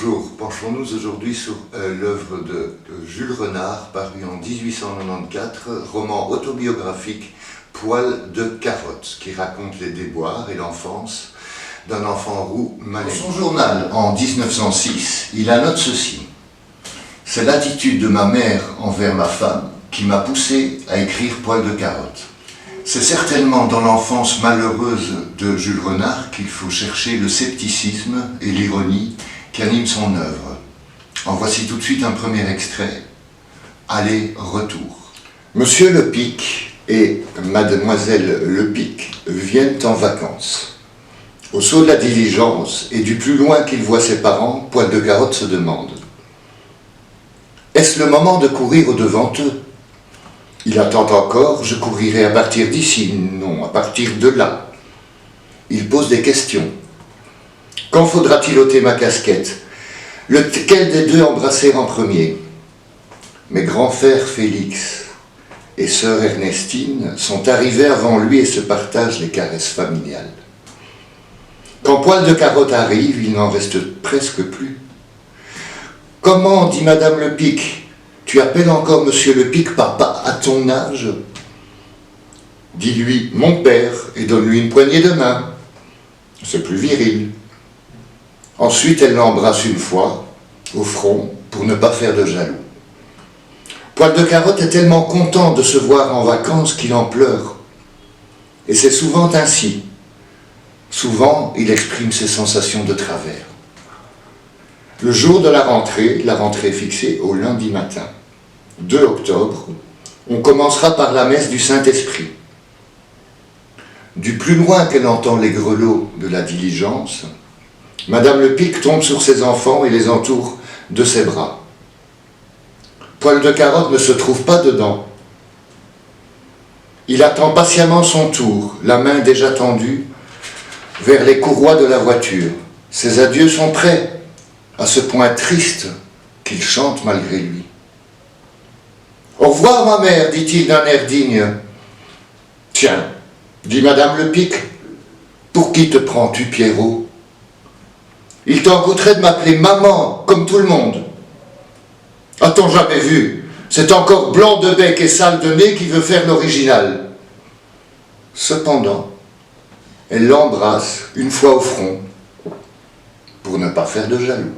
Bonjour, penchons-nous aujourd'hui sur l'œuvre de Jules Renard, paru en 1894, roman autobiographique Poil de carotte, qui raconte les déboires et l'enfance d'un enfant roux malais. Dans son journal, en 1906, il annote ceci: « C'est l'attitude de ma mère envers ma femme qui m'a poussé à écrire Poil de carotte. » C'est certainement dans l'enfance malheureuse de Jules Renard qu'il faut chercher le scepticisme et l'ironie qui animent son œuvre. En voici tout de suite un premier extrait. Aller-retour. Monsieur Lepic et Mademoiselle Lepic viennent en vacances. Au saut de la diligence, et du plus loin qu'il voit ses parents, Poil de carotte se demande: est-ce le moment de courir au-devant d'eux? Il attend encore, je courirai à partir d'ici, non, à partir de là. Il pose des questions. Quand faudra-t-il ôter ma casquette? Lequel des deux embrasser en premier? Mais grand frère Félix et sœur Ernestine sont arrivés avant lui et se partagent les caresses familiales. Quand Poil de carotte arrive, il n'en reste presque plus. Comment, dit Madame Lepic, tu appelles encore Monsieur Lepic papa à ton âge? Dis-lui mon père et donne-lui une poignée de main. C'est plus viril. Ensuite, elle l'embrasse une fois, au front, pour ne pas faire de jaloux. Poil de carotte est tellement content de se voir en vacances qu'il en pleure. Et c'est souvent ainsi. Souvent, il exprime ses sensations de travers. Le jour de la rentrée fixée au lundi matin, 2 octobre, on commencera par la messe du Saint-Esprit. Du plus loin qu'elle entend les grelots de la diligence, Madame Lepic tombe sur ses enfants et les entoure de ses bras. Poil de carotte ne se trouve pas dedans. Il attend patiemment son tour, la main déjà tendue vers les courroies de la voiture. Ses adieux sont prêts, à ce point triste qu'il chante malgré lui. « Au revoir, ma mère, dit-il d'un air digne. »« Tiens, dit Madame Lepic, pour qui te prends-tu, Pierrot? Il t'en coûterait de m'appeler maman, comme tout le monde. A-t-on jamais vu? C'est encore blanc de bec et sale de nez qui veut faire l'original. » Cependant, elle l'embrasse une fois au front, pour ne pas faire de jaloux.